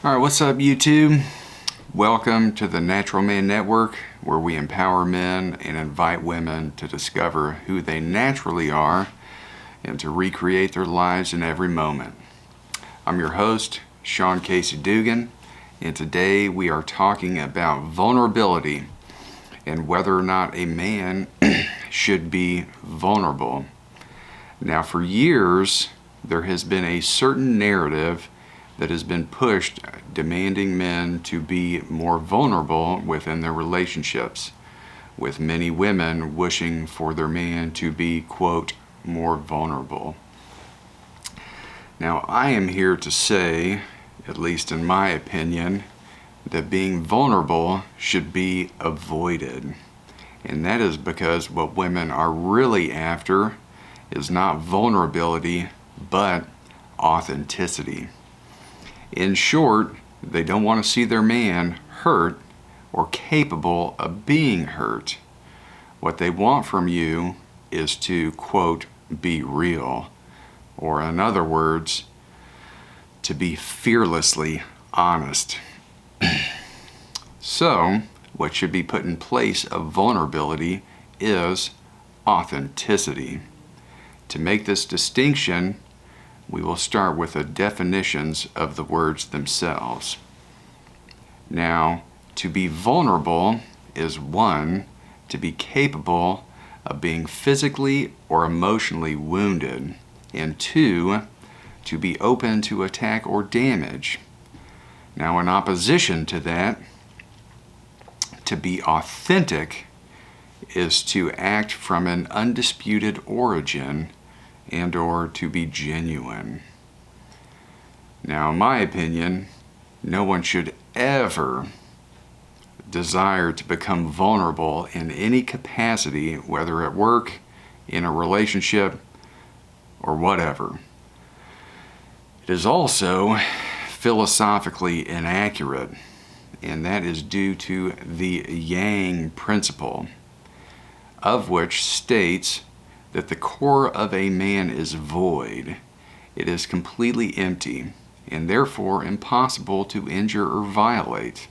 All right, what's up, YouTube? Welcome to the Natural Man Network, where we empower men and invite women to discover who they naturally are and to recreate their lives in every moment. I'm your host, Sean Casey Dugan, and today we are talking about vulnerability and whether or not a man should be vulnerable. Now, for years, there has been a certain narrative that has been pushed demanding men to be more vulnerable within their relationships, with many women wishing for their man to be, quote, more vulnerable. Now, I am here to say, at least in my opinion, that being vulnerable should be avoided. And that is because what women are really after is not vulnerability, but authenticity. In short, they don't want to see their man hurt or capable of being hurt. What they want from you is to, quote, be real, or in other words, to be fearlessly honest. So, what should be put in place of vulnerability is authenticity. To make this distinction, we will start with the definitions of the words themselves. Now, to be vulnerable is 1, to be capable of being physically or emotionally wounded, and 2, to be open to attack or damage. Now, in opposition to that, to be authentic is to act from an undisputed origin and or to be genuine. Now, in my opinion, no one should ever desire to become vulnerable in any capacity, whether at work, in a relationship, or whatever. It is also philosophically inaccurate, and that is due to the Yang principle, of which states that the core of a man is void. It is completely empty, and therefore impossible to injure or violate,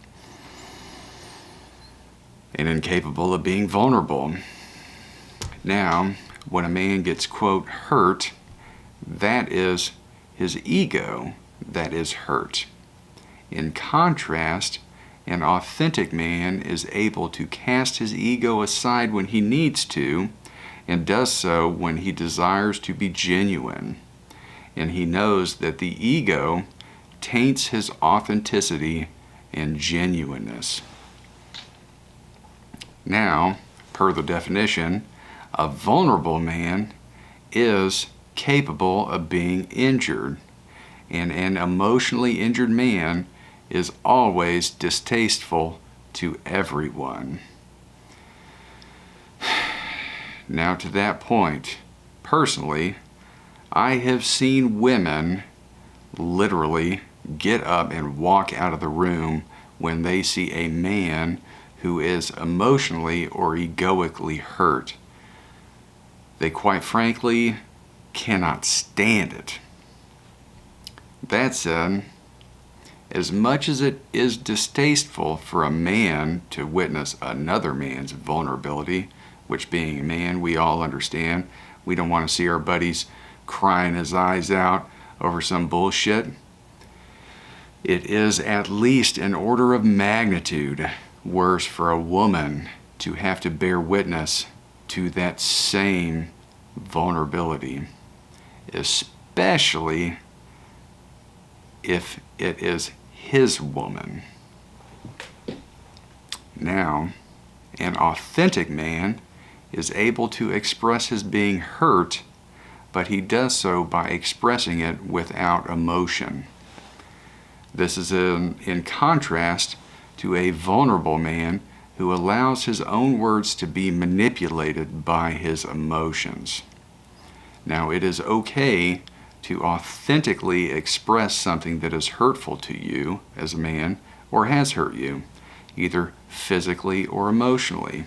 and incapable of being vulnerable. Now, when a man gets, quote, hurt, that is his ego that is hurt. In contrast, an authentic man is able to cast his ego aside when he needs to, and does so when he desires to be genuine. And he knows that the ego taints his authenticity and genuineness. Now, per the definition, a vulnerable man is capable of being injured, and an emotionally injured man is always distasteful to everyone. Now, to that point, personally, I have seen women literally get up and walk out of the room when they see a man who is emotionally or egoically hurt. They quite frankly cannot stand it. That said, as much as it is distasteful for a man to witness another man's vulnerability, which being a man, we all understand, we don't want to see our buddies crying his eyes out over some bullshit, it is at least an order of magnitude worse for a woman to have to bear witness to that same vulnerability, especially if it is his woman. Now, an authentic man is able to express his being hurt, but he does so by expressing it without emotion. This is in contrast to a vulnerable man who allows his own words to be manipulated by his emotions. Now, it is okay to authentically express something that is hurtful to you as a man or has hurt you, either physically or emotionally.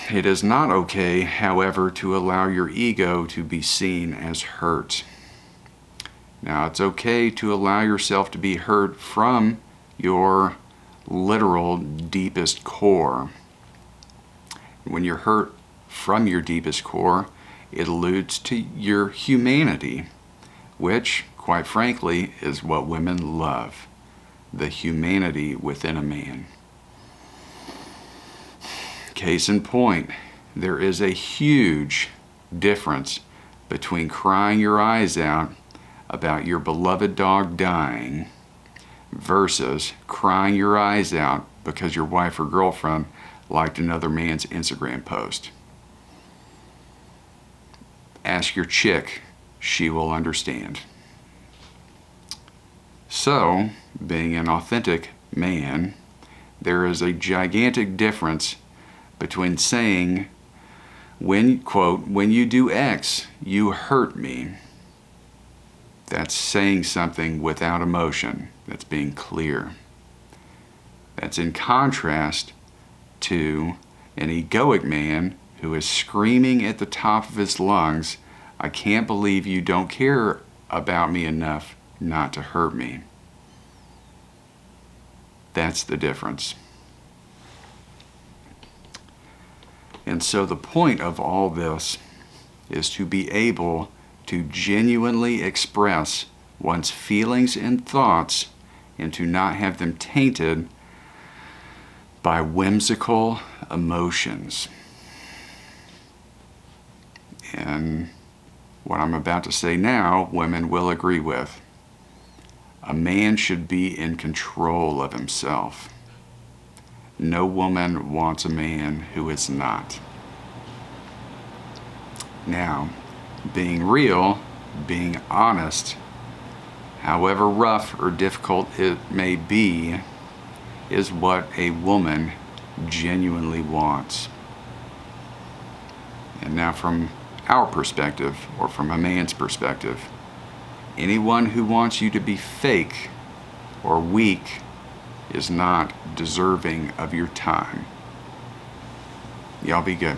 It is not okay, however, to allow your ego to be seen as hurt. Now, it's okay to allow yourself to be hurt from your literal deepest core. When you're hurt from your deepest core, it alludes to your humanity, which, quite frankly, is what women love, the humanity within a man. Case in point, there is a huge difference between crying your eyes out about your beloved dog dying versus crying your eyes out because your wife or girlfriend liked another man's Instagram post. Ask your chick, she will understand. So, being an authentic man, there is a gigantic difference between saying, when, quote, when you do X, you hurt me. That's saying something without emotion. That's being clear. That's in contrast to an egoic man who is screaming at the top of his lungs, I can't believe you don't care about me enough not to hurt me. That's the difference. And so the point of all this is to be able to genuinely express one's feelings and thoughts and to not have them tainted by whimsical emotions. And what I'm about to say now, women will agree with. A man should be in control of himself. No woman wants a man who is not. Now, being real, being honest, however rough or difficult it may be, is what a woman genuinely wants. And now from our perspective, or from a man's perspective, anyone who wants you to be fake or weak is not deserving of your time. Y'all be good.